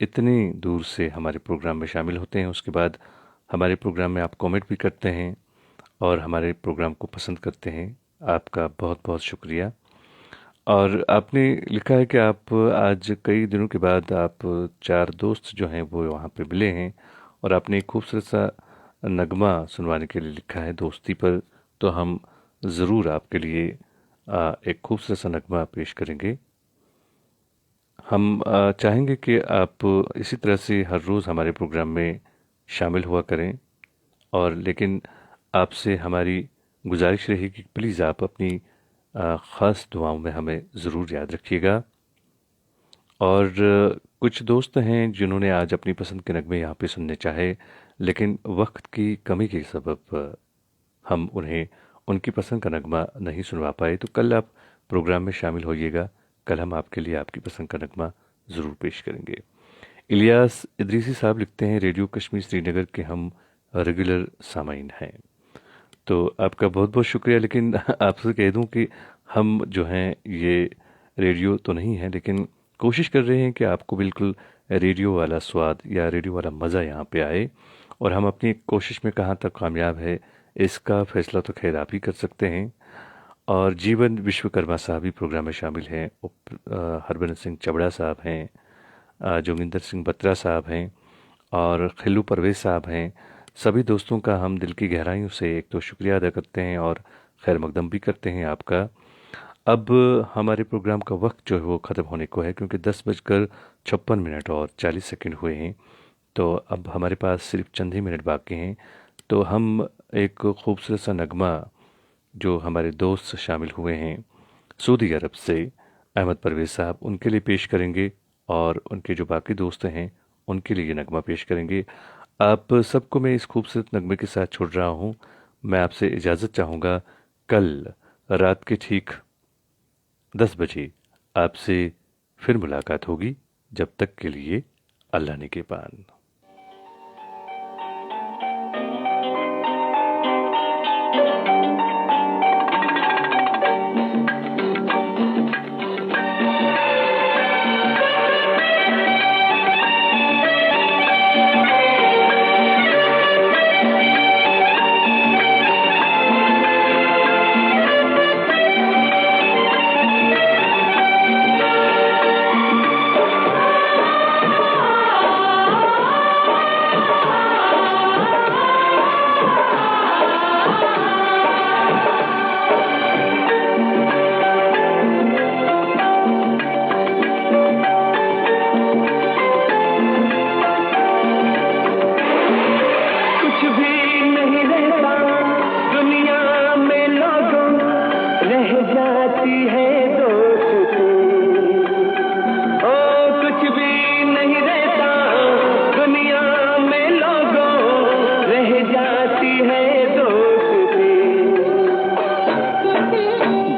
इतनी दूर से हमारे प्रोग्राम में शामिल होते हैं, उसके बाद हमारे प्रोग्राम में आप कमेंट भी करते हैं और हमारे प्रोग्राम को पसंद करते हैं। आपका बहुत बहुत शुक्रिया। और आपने लिखा है कि आप आज कई दिनों के बाद आप 4 दोस्त जो हैं वो वहाँ पे मिले हैं और आपने एक खूबसूरत सा नगमा सुनवाने के लिए लिखा है दोस्ती पर। तो हम ज़रूर आपके लिए एक खूबसूरत सा नगमा पेश करेंगे। हम चाहेंगे कि आप इसी तरह से हर रोज़ हमारे प्रोग्राम में शामिल हुआ करें, और लेकिन आपसे हमारी गुजारिश रहेगी कि प्लीज़ आप अपनी ख़ास दुआओं में हमें ज़रूर याद रखिएगा। और कुछ दोस्त हैं जिन्होंने आज अपनी पसंद के नगमे यहाँ पे सुनने चाहे, लेकिन वक्त की कमी के सबब हम उन्हें उनकी पसंद का नगमा नहीं सुनवा पाए। तो कल आप प्रोग्राम में शामिल होइएगा, कल हम आपके लिए आपकी पसंद का नगमा ज़रूर पेश करेंगे। इलियास इदरीसी साहब लिखते हैं, रेडियो कश्मीर श्रीनगर के हम रेगुलर सामाइन हैं। तो आपका बहुत बहुत शुक्रिया। लेकिन आपसे कह दूं कि हम जो हैं ये रेडियो तो नहीं है, लेकिन कोशिश कर रहे हैं कि आपको बिल्कुल रेडियो वाला स्वाद या रेडियो वाला मज़ा यहाँ पे आए। और हम अपनी कोशिश में कहाँ तक कामयाब है इसका फैसला तो खैर आप ही कर सकते हैं। और जीवन विश्वकर्मा साहब भी प्रोग्राम में शामिल हैं, हरबंस सिंह चबड़ा साहब हैं, जोगिंदर सिंह बत्रा साहब हैं और खिल्लू परवेज साहब हैं। सभी दोस्तों का हम दिल की गहराइयों से एक तो शुक्रिया अदा करते हैं और खैर मकदम भी करते हैं आपका। अब हमारे प्रोग्राम का वक्त जो है वो ख़त्म होने को है, क्योंकि 10:56 और 40 सेकंड हुए हैं। तो अब हमारे पास सिर्फ चंद ही मिनट बाकी हैं। तो हम एक खूबसूरत सा नगमा जो हमारे दोस्त शामिल हुए हैं सऊदी अरब से, अहमद परवेज़ साहब, उनके लिए पेश करेंगे और उनके जो बाकी दोस्त हैं उनके लिए ये नगमा पेश करेंगे। आप सबको मैं इस खूबसूरत नगमे के साथ छोड़ रहा हूँ। मैं आपसे इजाज़त चाहूँगा। कल रात के ठीक 10 बजे आपसे फिर मुलाकात होगी। जब तक के लिए अल्लाह ने के पान।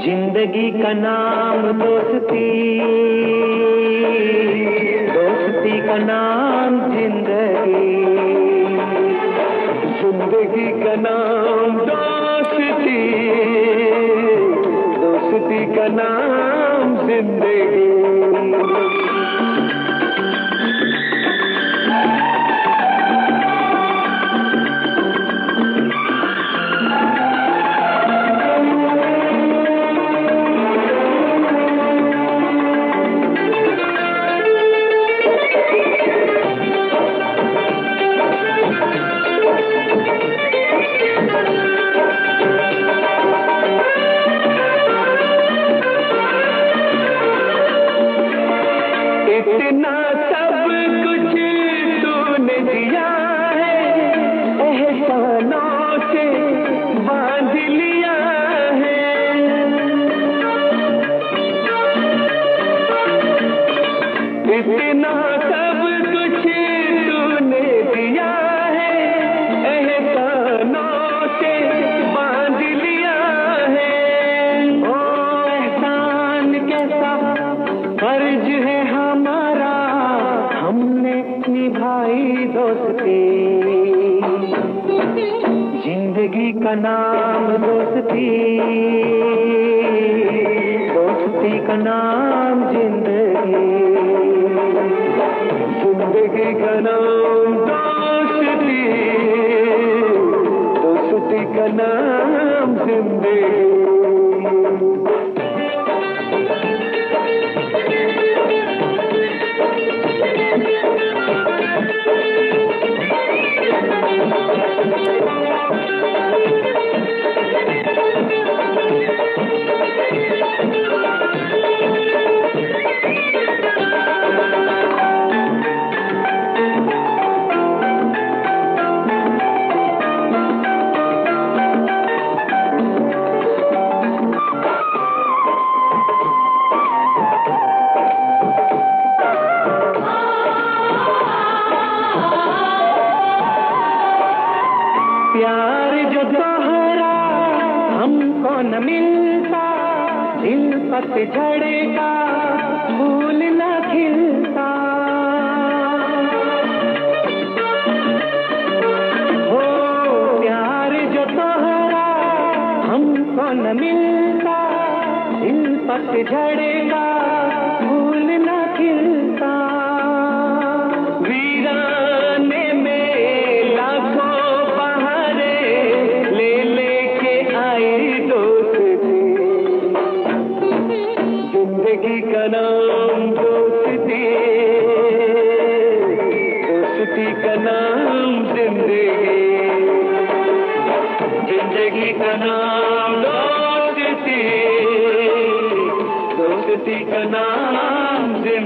जिंदगी का नाम दोस्ती, दोस्ती का नाम जिंदगी, जिंदगी का नाम दोस्ती, दोस्ती का नाम जिंदगी। इतना सब कुछ तूने दिया है, एहसानों से बांध लिया है। इतना सब कुछ तूने दिया है, एहसानों से बांध लिया है। ओ एहसान कैसा फर्ज है हमारा, हमने निभाई दोस्ती, जिंदगी का नाम दोस्ती, दोस्ती दोस्ती का नाम जिंदगी, जिंदगी का नाम दोस्ती, दोस्ती का नाम जिंदगी। प्यार जो दोहरा हमको न मिलता, दिल पतझड़ का फूल न खिलता। हो प्यार जो दोहरा हमको न मिलता, दिल पतझड़ का फूल न खिलता। वीराने में लाखों जिंदगी का नाम दोस्ती, दोस्ती का नाम जिंदगी, जिंदगी का नाम दोस्ती, दोस्ती का नाम जिंदगी।